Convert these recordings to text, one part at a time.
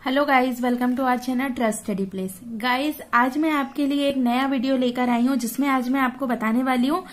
Hello guys, welcome to our channel trust study place. Guys, आज मैं आपके लिए एक नया वीडियो लेकर आई हूँ जिसमें आज मैं आपको बताने वाली हूँ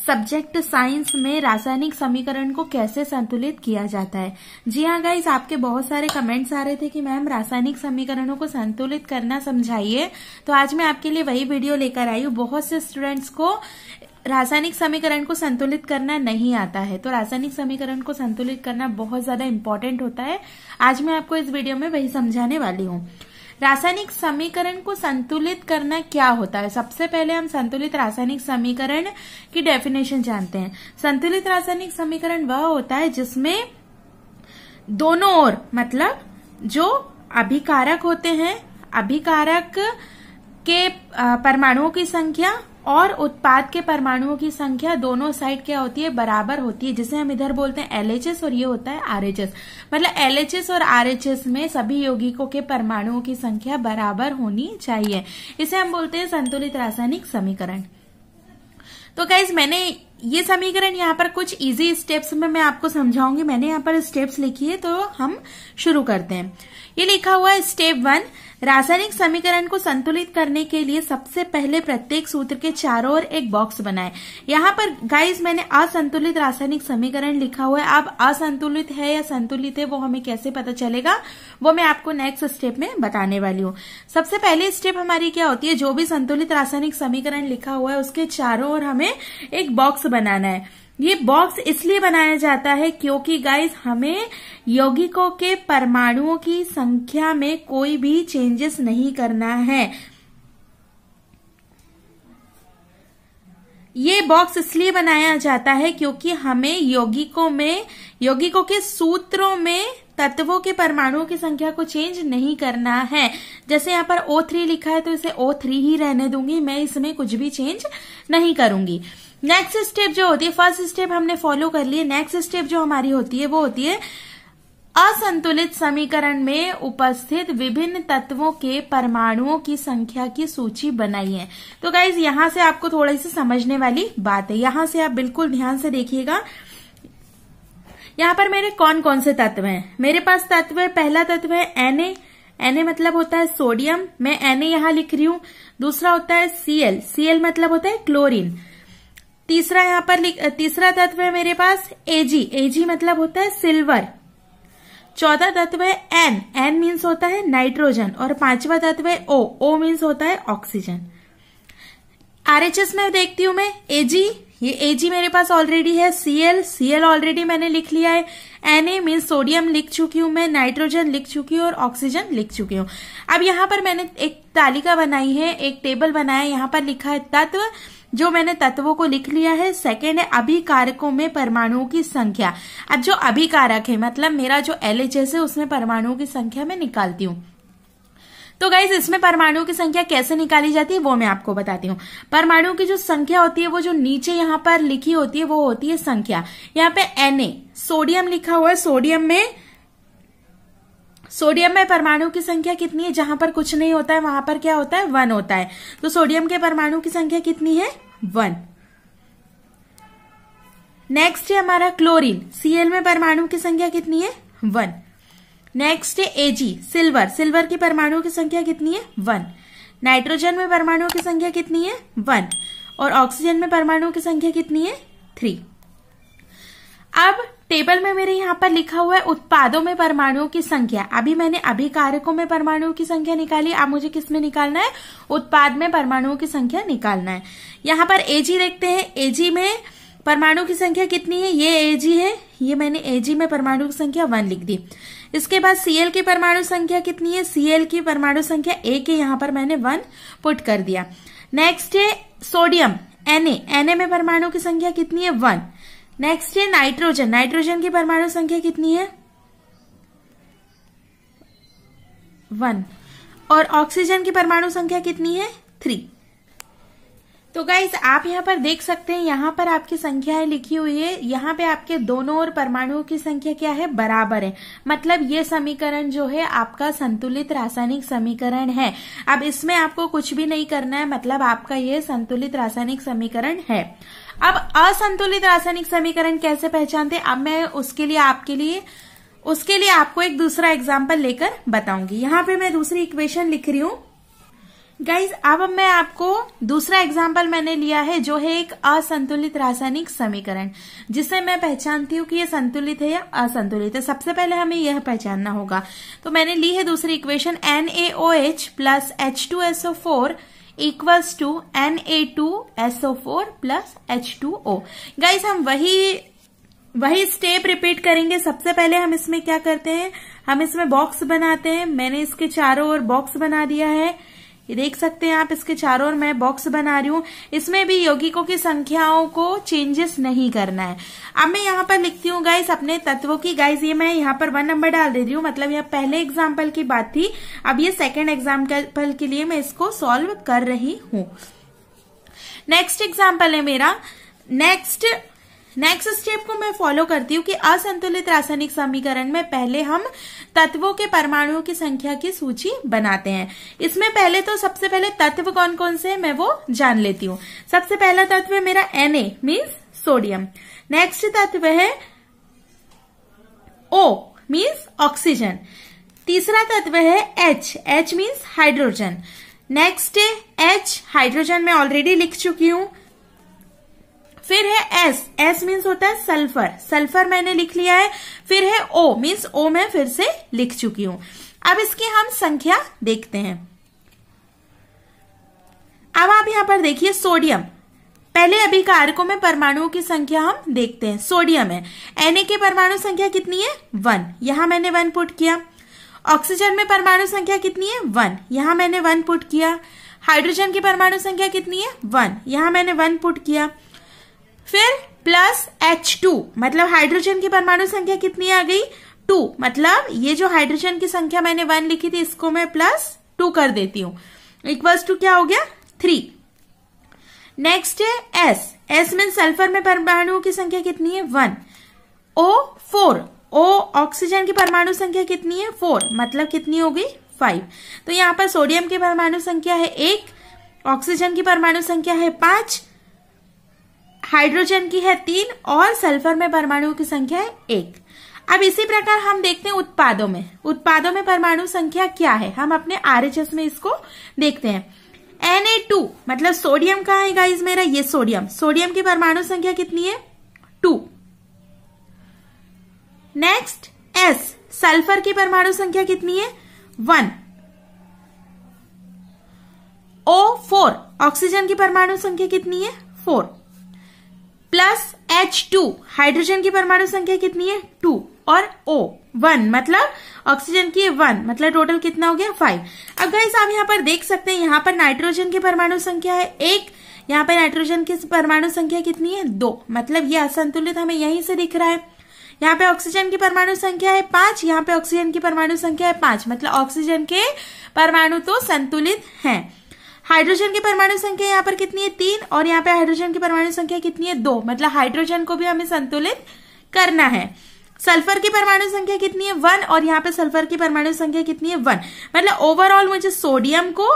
सब्जेक्ट साइंस में रासायनिक समीकरण को कैसे संतुलित किया जाता है। जी हाँ गाइस, आपके बहुत सारे कमेंट्स आ रहे थे कि मैम रासायनिक समीकरणों को संतुलित करना समझाइए, तो आज मैं आपके लिए वही वीडियो लेकर आई हूँ। बहुत से स्टूडेंट्स को रासायनिक समीकरण को संतुलित करना नहीं आता है, तो रासायनिक समीकरण को संतुलित करना बहुत ज्यादा इंपॉर्टेंट होता है। आज मैं आपको इस वीडियो में वही समझाने वाली हूँ। रासायनिक समीकरण को संतुलित करना क्या होता है। सबसे पहले हम संतुलित रासायनिक समीकरण की डेफिनेशन जानते हैं। संतुलित रासायनिक समीकरण वह होता है जिसमें दोनों ओर, मतलब जो अभिकारक होते हैं, अभिकारक के परमाणुओं की संख्या और उत्पाद के परमाणुओं की संख्या दोनों साइड क्या होती है, बराबर होती है, जिसे हम इधर बोलते हैं LHS और ये होता है RHS। मतलब LHS और RHS में सभी यौगिकों के परमाणुओं की संख्या बराबर होनी चाहिए। इसे हम बोलते हैं संतुलित रासायनिक समीकरण। तो गाइज, मैंने ये समीकरण यहाँ पर कुछ इजी स्टेप्स में मैं आपको समझाऊंगी। मैंने यहाँ पर स्टेप्स लिखी है, तो हम शुरू करते हैं। ये लिखा हुआ है स्टेप 1, रासायनिक समीकरण को संतुलित करने के लिए सबसे पहले प्रत्येक सूत्र के चारों ओर एक बॉक्स बनाएं। यहाँ पर गाइज मैंने असंतुलित रासायनिक समीकरण लिखा हुआ है। अब असंतुलित है या संतुलित है वो हमें कैसे पता चलेगा, वो मैं आपको नेक्स्ट स्टेप में बताने वाली हूँ। सबसे पहली स्टेप हमारी क्या होती है, जो भी संतुलित रासायनिक समीकरण लिखा हुआ है उसके चारों ओर हमें एक बॉक्स बनाना है। ये बॉक्स इसलिए बनाया जाता है क्योंकि गाइस हमें यौगिकों के परमाणुओं की संख्या में कोई भी चेंजेस नहीं करना है। ये बॉक्स इसलिए बनाया जाता है क्योंकि हमें यौगिकों के सूत्रों में तत्वों के परमाणुओं की संख्या को चेंज नहीं करना है। जैसे यहाँ पर O3 लिखा है तो इसे O3 ही रहने दूंगी, मैं इसमें कुछ भी चेंज नहीं करूंगी। नेक्स्ट स्टेप जो होती है, फर्स्ट स्टेप हमने फॉलो कर लिए। नेक्स्ट स्टेप जो हमारी होती है वो होती है असंतुलित समीकरण में उपस्थित विभिन्न तत्वों के परमाणुओं की संख्या की सूची बनाइए। तो गाइज, यहां से आपको थोड़ी सी समझने वाली बात है, यहां से आप बिल्कुल ध्यान से देखिएगा। यहाँ पर मेरे कौन कौन से तत्व हैं। मेरे पास तत्व है, पहला तत्व है Na मतलब होता है सोडियम, मैं Na यहाँ लिख रही हूँ। दूसरा होता है Cl मतलब होता है क्लोरीन। तीसरा तत्व है मेरे पास Ag मतलब होता है सिल्वर। चौथा तत्व है N मीन्स होता है नाइट्रोजन। और पांचवा तत्व है O मीन्स होता है ऑक्सीजन। RHS में देखती हूं मैं Ag, ये Ag मेरे पास ऑलरेडी है। Cl ऑलरेडी मैंने लिख लिया है। Na मीन्स सोडियम लिख चुकी हूं मैं, नाइट्रोजन लिख चुकी हूं और ऑक्सीजन लिख चुकी हूं। अब यहाँ पर मैंने एक तालिका बनाई है, एक टेबल बनाया है। यहाँ पर लिखा है तत्व, जो मैंने तत्वों को लिख लिया है। सेकेंड है अभिकारकों में परमाणुओं की संख्या। अब जो अभिकारक है मतलब मेरा जो LHS है उसमें परमाणुओं की संख्या मैं निकालती हूँ। तो गाइज, इसमें परमाणुओं की संख्या कैसे निकाली जाती है वो मैं आपको बताती हूँ। परमाणुओं की जो संख्या होती है वो जो नीचे यहाँ पर लिखी होती है वो होती है संख्या। यहाँ पे Na सोडियम लिखा हुआ है। सोडियम में परमाणु की संख्या कितनी है, जहां पर कुछ नहीं होता है वहां पर क्या होता है, 1 होता है। तो सोडियम के परमाणु की संख्या कितनी है, 1। नेक्स्ट है हमारा क्लोरीन, Cl में परमाणु की संख्या कितनी है, 1। नेक्स्ट है Ag सिल्वर की परमाणु की संख्या कितनी है, 1। नाइट्रोजन में परमाणु की संख्या कितनी है, 1। और ऑक्सीजन में परमाणु की संख्या कितनी है, 3। अब टेबल में मेरे यहाँ पर लिखा हुआ है उत्पादों में परमाणुओं की संख्या। अभी मैंने अभिकारकों में परमाणुओं की संख्या निकाली, अब मुझे किस में निकालना है, उत्पाद में परमाणुओं की संख्या निकालना है। यहाँ पर Ag देखते हैं, Ag में परमाणु की संख्या कितनी है, ये Ag है, ये मैंने Ag में परमाणु की संख्या 1 लिख दी। इसके बाद Cl की परमाणु संख्या कितनी है, Cl की परमाणु संख्या 1 है, यहाँ पर मैंने 1 पुट कर दिया। नेक्स्ट है सोडियम Na में परमाणु की संख्या कितनी है, 1। नेक्स्ट है नाइट्रोजन की परमाणु संख्या कितनी है, 1। और ऑक्सीजन की परमाणु संख्या कितनी है, 3। तो गाइज, आप यहाँ पर देख सकते हैं, यहाँ पर आपकी संख्याएं लिखी हुई है। यहाँ पे आपके दोनों ओर परमाणुओं की संख्या क्या है, बराबर है। मतलब ये समीकरण जो है आपका संतुलित रासायनिक समीकरण है। अब इसमें आपको कुछ भी नहीं करना है, मतलब आपका ये संतुलित रासायनिक समीकरण है। अब असंतुलित रासायनिक समीकरण कैसे पहचानते हैं, अब मैं उसके लिए आपके लिए उसके लिए आपको एक दूसरा एग्जाम्पल लेकर बताऊंगी। यहाँ पे मैं दूसरी इक्वेशन लिख रही हूं गाइज। अब मैं आपको दूसरा एग्जाम्पल मैंने लिया है जो है एक असंतुलित रासायनिक समीकरण, जिसे मैं पहचानती हूँ कि ये संतुलित है या असंतुलित है। सबसे पहले हमें यह पहचानना होगा। तो मैंने ली है दूसरी equation NaOH plus H2SO4 equals to Na2SO4 plus H2O। Guys हम वही स्टेप रिपीट करेंगे। सबसे पहले हम इसमें क्या करते हैं, हम इसमें बॉक्स बनाते हैं। मैंने इसके चारों ओर बॉक्स बना दिया है, ये देख सकते हैं आप, इसके चारों ओर मैं बॉक्स बना रही हूं। इसमें भी यौगिकों की संख्याओं को चेंजेस नहीं करना है। अब मैं यहाँ पर लिखती हूँ गाइस अपने तत्वों की। गाइस ये मैं यहाँ पर 1 नंबर डाल दे रही हूँ, मतलब यह पहले एग्जाम्पल की बात थी, अब ये सेकेंड एग्जाम्पल के लिए मैं इसको सॉल्व कर रही हूँ। नेक्स्ट एग्जाम्पल है मेरा। नेक्स्ट स्टेप को मैं फॉलो करती हूँ कि असंतुलित रासायनिक समीकरण में पहले हम तत्वों के परमाणुओं की संख्या की सूची बनाते हैं। इसमें पहले तो सबसे पहले तत्व कौन कौन से हैं मैं वो जान लेती हूँ। सबसे पहला तत्व है मेरा Na मीन्स सोडियम। नेक्स्ट तत्व है O मीन्स ऑक्सीजन। तीसरा तत्व है H मीन्स हाइड्रोजन। नेक्स्ट है H, हाइड्रोजन मैं ऑलरेडी लिख चुकी हूँ। फिर है S मीन्स होता है सल्फर मैंने लिख लिया है। फिर है O मीन्स O मैं फिर से लिख चुकी हूं। अब इसकी हम संख्या देखते हैं। अब आप यहां पर देखिए सोडियम, पहले अभिकारकों में परमाणुओं की संख्या हम देखते हैं। सोडियम है, Na के परमाणु संख्या कितनी है 1, यहां मैंने 1 पुट किया। ऑक्सीजन में परमाणु संख्या कितनी है 1, यहां मैंने 1 पुट किया। हाइड्रोजन की परमाणु संख्या कितनी है 1, यहां मैंने 1 पुट किया। फिर प्लस H2 मतलब हाइड्रोजन की परमाणु संख्या कितनी आ गई 2, मतलब ये जो हाइड्रोजन की संख्या मैंने 1 लिखी थी इसको मैं प्लस 2 कर देती हूं, इक्वल्स टू क्या हो गया 3। नेक्स्ट है S मीन सल्फर में परमाणुओं की संख्या कितनी है 1। O4 ऑक्सीजन की परमाणु संख्या कितनी है 4, मतलब कितनी हो गई 5। तो यहाँ पर सोडियम की परमाणु संख्या है 1, ऑक्सीजन की परमाणु संख्या है 5, हाइड्रोजन की है 3 और सल्फर में परमाणुओं की संख्या है 1। अब इसी प्रकार हम देखते हैं उत्पादों में परमाणु संख्या क्या है। हम अपने RHS में इसको देखते हैं। Na2 मतलब सोडियम कहाँ है गाइस मेरा, ये सोडियम की परमाणु संख्या कितनी है 2। नेक्स्ट S, सल्फर की परमाणु संख्या कितनी है 1। O4 ऑक्सीजन की परमाणु संख्या कितनी है 4 प्लस H2 हाइड्रोजन की परमाणु संख्या कितनी है 2 और O 1 मतलब ऑक्सीजन की 1, मतलब टोटल कितना हो गया 5। अब गाइस आप यहाँ पर देख सकते हैं, यहाँ पर नाइट्रोजन की परमाणु संख्या है 1, यहाँ पर नाइट्रोजन की परमाणु संख्या कितनी है 2, मतलब ये असंतुलित हमें यहीं से दिख रहा है। यहाँ पे ऑक्सीजन की परमाणु संख्या है 5, यहाँ पे ऑक्सीजन की परमाणु संख्या है 5, मतलब ऑक्सीजन के परमाणु तो संतुलित हैं। हाइड्रोजन की परमाणु संख्या यहाँ पर कितनी है 3 और यहाँ पे हाइड्रोजन की परमाणु संख्या कितनी है 2, मतलब हाइड्रोजन को भी हमें संतुलित करना है। सल्फर की परमाणु संख्या कितनी है 1 और यहाँ पे सल्फर की परमाणु संख्या कितनी है 1, मतलब ओवरऑल मुझे सोडियम को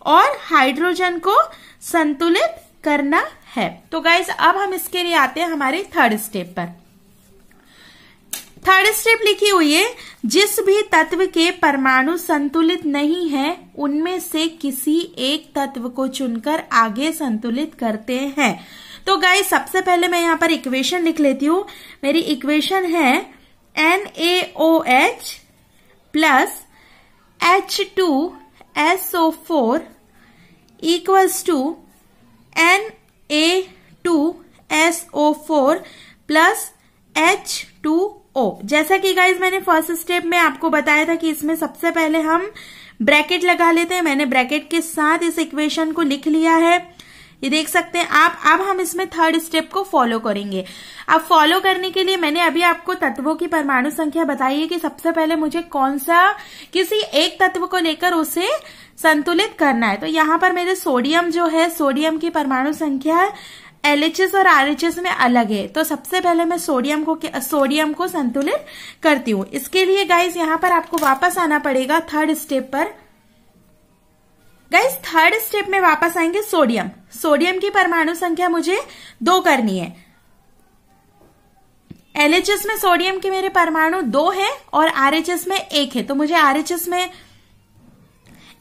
और हाइड्रोजन को संतुलित करना है। तो गाइस अब हम इसके लिए आते हैं हमारे थर्ड स्टेप पर। थर्ड स्टेप लिखी हुई है, जिस भी तत्व के परमाणु संतुलित नहीं है उनमें से किसी एक तत्व को चुनकर आगे संतुलित करते हैं। तो गाइस सबसे पहले मैं यहाँ पर इक्वेशन लिख लेती हूँ। मेरी इक्वेशन है NaOH plus H2SO4 equals to Na2SO4 plus H2O। जैसा कि गाइज मैंने फर्स्ट स्टेप में आपको बताया था कि इसमें सबसे पहले हम ब्रैकेट लगा लेते हैं। मैंने ब्रैकेट के साथ इस इक्वेशन को लिख लिया है, ये देख सकते हैं आप। अब हम इसमें थर्ड स्टेप को फॉलो करेंगे। अब फॉलो करने के लिए मैंने अभी आपको तत्वों की परमाणु संख्या बताई है कि सबसे पहले मुझे कौन सा किसी एक तत्व को लेकर उसे संतुलित करना है। तो यहाँ पर मेरे सोडियम जो है, सोडियम की परमाणु संख्या LHS और RHS में अलग है। तो सबसे पहले मैं सोडियम को संतुलित करती हूँ। इसके लिए गाइस यहाँ पर आपको वापस आना पड़ेगा थर्ड स्टेप पर। गाइस थर्ड स्टेप में वापस आएंगे सोडियम की परमाणु संख्या मुझे 2 करनी है। LHS में सोडियम के मेरे परमाणु 2 हैं और RHS में 1 है, तो मुझे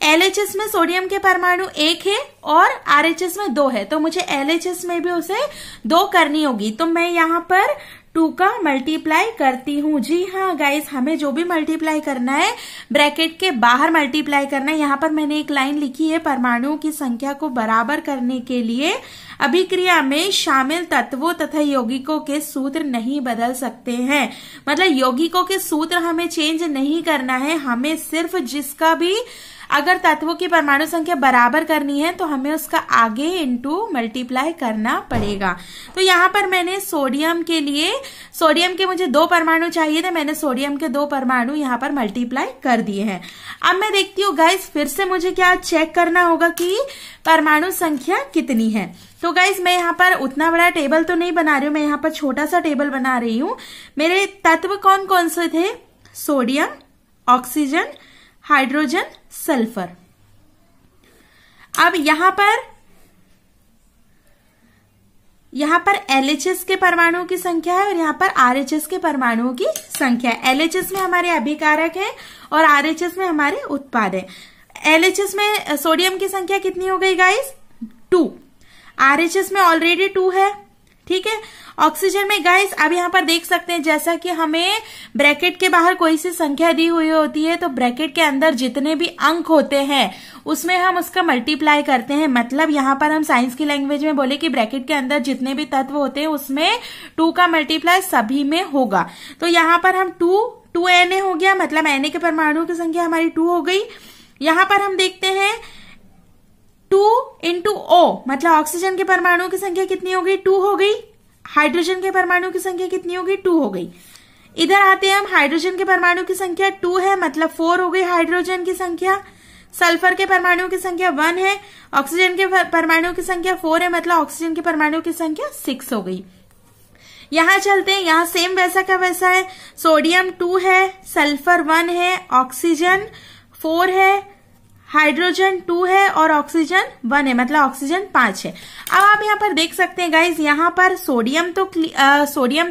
LHS में सोडियम के परमाणु 1 है और RHS में 2 है, तो मुझे LHS में भी उसे 2 करनी होगी। तो मैं यहाँ पर 2 का मल्टीप्लाई करती हूँ। जी हाँ गाइस, हमें जो भी मल्टीप्लाई करना है ब्रैकेट के बाहर मल्टीप्लाई करना है। यहाँ पर मैंने एक लाइन लिखी है, परमाणुओं की संख्या को बराबर करने के लिए अभिक्रिया में शामिल तत्वों तथा यौगिकों के सूत्र नहीं बदल सकते हैं। मतलब यौगिकों के सूत्र हमें चेंज नहीं करना है, हमें सिर्फ जिसका भी अगर तत्वों की परमाणु संख्या बराबर करनी है तो हमें उसका आगे इनटू मल्टीप्लाई करना पड़ेगा। तो यहाँ पर मैंने सोडियम के मुझे 2 परमाणु चाहिए थे, मैंने सोडियम के 2 परमाणु यहाँ पर मल्टीप्लाई कर दिए हैं। अब मैं देखती हूँ गाइस, फिर से मुझे क्या चेक करना होगा कि परमाणु संख्या कितनी है। तो गाइस मैं यहाँ पर उतना बड़ा टेबल तो नहीं बना रही हूँ, मैं यहाँ पर छोटा सा टेबल बना रही हूँ। मेरे तत्व कौन कौन से थे? Sodium, oxygen, hydrogen, sulphur. अब यहाँ पर LHS के परमाणुओं की संख्या है और यहाँ पर RHS के परमाणुओं की संख्या है। LHS में हमारे अभिकारक है और RHS में हमारे उत्पाद है। LHS में सोडियम की संख्या कितनी हो गई गाइस? 2। RHS में ऑलरेडी 2 है, ठीक है। ऑक्सीजन में गाइस अब यहाँ पर देख सकते हैं, जैसा कि हमें ब्रैकेट के बाहर कोई सी संख्या दी हुई होती है तो ब्रैकेट के अंदर जितने भी अंक होते हैं उसमें हम उसका मल्टीप्लाई करते हैं। मतलब यहाँ पर हम साइंस की लैंग्वेज में बोले कि ब्रैकेट के अंदर जितने भी तत्व होते हैं उसमें 2 का मल्टीप्लाई सभी में होगा। तो यहाँ पर हम 2 Na हो गया, मतलब Na के परमाणुओं की संख्या हमारी 2 हो गई। यहाँ पर हम देखते हैं 2 into O, मतलब ऑक्सीजन के परमाणुओं की संख्या कितनी हो गई? 2 हो गई। हाइड्रोजन के परमाणु की संख्या कितनी हो गई? 2 हो गई। इधर आते हैं हम, हाइड्रोजन के परमाणु की संख्या 2 है, मतलब 4 हो गई हाइड्रोजन की संख्या। सल्फर के परमाणु की संख्या 1 है, ऑक्सीजन के परमाणु की संख्या 4 है, मतलब ऑक्सीजन के परमाणु की संख्या 6 हो गई। यहां चलते हैं, यहां सेम वैसा का वैसा है। सोडियम 2 है, सल्फर 1 है, ऑक्सीजन 4 है, हाइड्रोजन 2 है और ऑक्सीजन 1 है, मतलब ऑक्सीजन 5 है। अब आप यहाँ पर देख सकते हैं गाइज, यहाँ पर सोडियम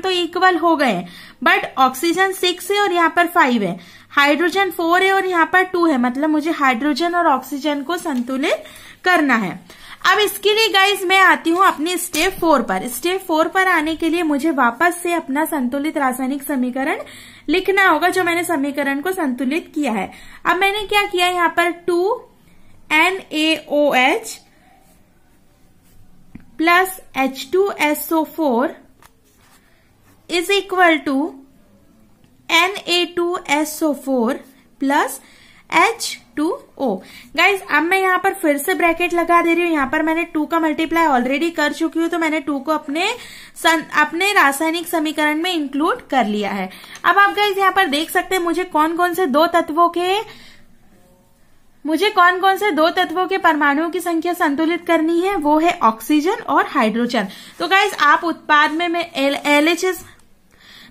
तो इक्वल हो गए, बट ऑक्सीजन 6 है और यहाँ पर 5 है, हाइड्रोजन 4 है और यहाँ पर 2 है, मतलब मुझे हाइड्रोजन और ऑक्सीजन को संतुलित करना है। अब इसके लिए गाइज मैं आती हूँ अपने स्टेप 4 पर। स्टेप 4 पर आने के लिए मुझे वापस से अपना संतुलित रासायनिक समीकरण लिखना होगा, जो मैंने समीकरण को संतुलित किया है। अब मैंने क्या किया, यहाँ पर 2NaOH plus H2SO4 is equal to Na2SO4 plus H2O। Guys अब मैं यहाँ पर फिर से ब्रैकेट लगा दे रही हूँ। यहाँ पर मैंने 2 का मल्टीप्लाई ऑलरेडी कर चुकी हूँ, तो मैंने 2 को अपने रासायनिक समीकरण में इंक्लूड कर लिया है। अब आप गाइज यहाँ पर देख सकते हैं मुझे कौन कौन से दो तत्वों के परमाणुओं की संख्या संतुलित करनी है, वो है ऑक्सीजन और हाइड्रोजन। तो गाइज आप उत्पाद में LHS,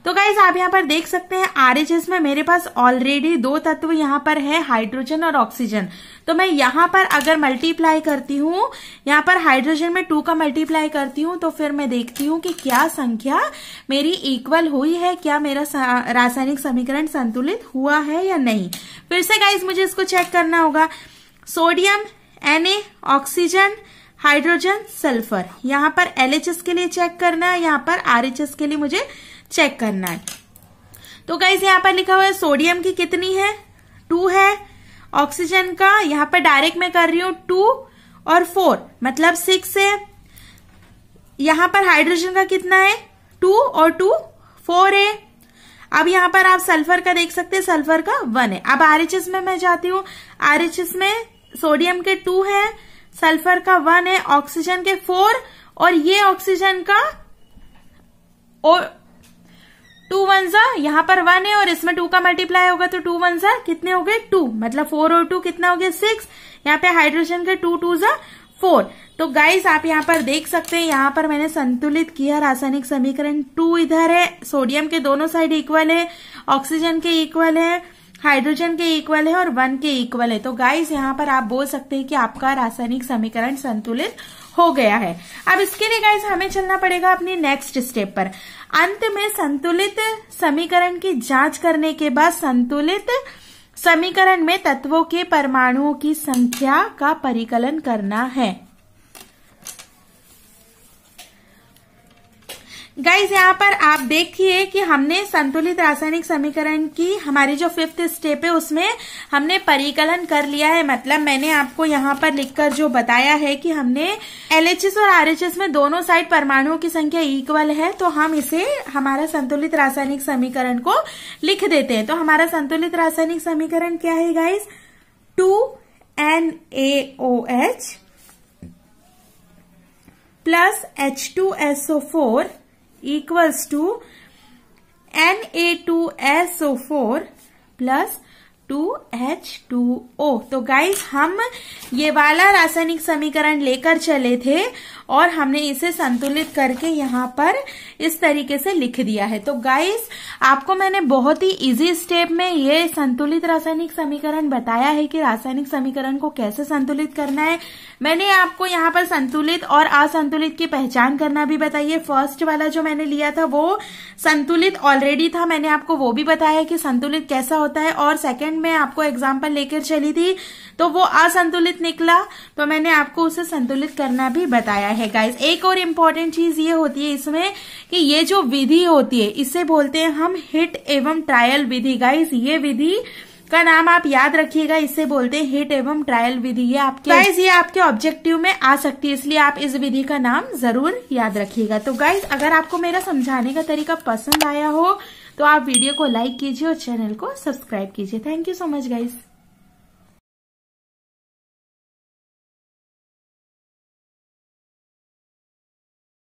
तो गाइज आप यहाँ पर देख सकते हैं RHS में मेरे पास ऑलरेडी 2 तत्व यहाँ पर है, हाइड्रोजन और ऑक्सीजन। तो मैं यहाँ पर अगर मल्टीप्लाई करती हूँ, यहाँ पर हाइड्रोजन में 2 का मल्टीप्लाई करती हूँ, तो फिर मैं देखती हूँ कि क्या संख्या मेरी इक्वल हुई है, क्या मेरा रासायनिक समीकरण संतुलित हुआ है या नहीं। फिर से गाइज मुझे इसको चेक करना होगा। Sodium, Na, oxygen, hydrogen, sulphur. यहाँ पर LHS के लिए चेक करना है, यहाँ पर RHS के लिए मुझे चेक करना है। तो गाइस यहाँ पर लिखा हुआ है सोडियम की कितनी है? 2 है। ऑक्सीजन का यहाँ पर डायरेक्ट मैं कर रही हूँ 2 और 4, मतलब 6 है। यहाँ पर हाइड्रोजन का कितना है? 2 और 2 4 है। अब यहाँ पर आप सल्फर का देख सकते हैं, सल्फर का 1 है। अब RHS में मैं जाती हूँ, RHS में सोडियम के 2 है, सल्फर का 1 है, ऑक्सीजन के 4 और ये ऑक्सीजन का और 2 1 जा, यहाँ पर 1 है और इसमें 2 का मल्टीप्लाई होगा तो 2 1 जा कितने हो गए? 2, मतलब 4 और 2 कितना हो गया? 6। यहाँ पे हाइड्रोजन के 2 2 जा 4। तो गाइस आप यहाँ पर देख सकते हैं, यहाँ पर मैंने संतुलित किया रासायनिक समीकरण। 2 इधर है, सोडियम के दोनों साइड इक्वल है, ऑक्सीजन के इक्वल है, हाइड्रोजन के इक्वल है और 1 के इक्वल है। तो गाइस यहाँ पर आप बोल सकते हैं कि आपका रासायनिक समीकरण संतुलित हो गया है। अब इसके लिए गाइस हमें चलना पड़ेगा अपनी नेक्स्ट स्टेप पर। अंत में संतुलित समीकरण की जांच करने के बाद संतुलित समीकरण में तत्वों के परमाणुओं की संख्या का परिकलन करना है। गाइज यहाँ पर आप देखिए कि हमने संतुलित रासायनिक समीकरण की हमारी जो 5th स्टेप है उसमें हमने परिकलन कर लिया है। मतलब मैंने आपको यहाँ पर लिखकर जो बताया है कि हमने LHS और RHS में दोनों साइड परमाणुओं की संख्या इक्वल है, तो हम इसे हमारा संतुलित रासायनिक समीकरण को लिख देते हैं। तो हमारा संतुलित रासायनिक समीकरण क्या है guys? 2NaOH plus H2SO4 equals to Na2SO4 plus 2H2O। तो गाइस हम ये वाला रासायनिक समीकरण लेकर चले थे और हमने इसे संतुलित करके यहाँ पर इस तरीके से लिख दिया है। तो गाइस आपको मैंने बहुत ही इजी स्टेप में ये संतुलित रासायनिक समीकरण बताया है कि रासायनिक समीकरण को कैसे संतुलित करना है। मैंने आपको यहाँ पर संतुलित और असंतुलित की पहचान करना भी बताई है। फर्स्ट वाला जो मैंने लिया था वो संतुलित ऑलरेडी था, मैंने आपको वो भी बताया कि संतुलित कैसा होता है। और सेकंड में आपको एग्जाम्पल लेकर चली थी तो वो असंतुलित निकला, तो मैंने आपको उसे संतुलित करना भी बताया है। गाइस एक और इम्पोर्टेंट चीज ये होती है इसमें कि ये जो विधि होती है इसे बोलते हैं हम हिट एवं ट्रायल विधि। गाइस ये विधि का नाम आप याद रखिएगा, इससे बोलते हैं हिट एवं ट्रायल विधि। ये आपके गाइस ये आपके ऑब्जेक्टिव में आ सकती है, इसलिए आप इस विधि का नाम जरूर याद रखिएगा। तो गाइस अगर आपको मेरा समझाने का तरीका पसंद आया हो तो आप वीडियो को लाइक कीजिए और चैनल को सब्सक्राइब कीजिए। Thank you so much guys.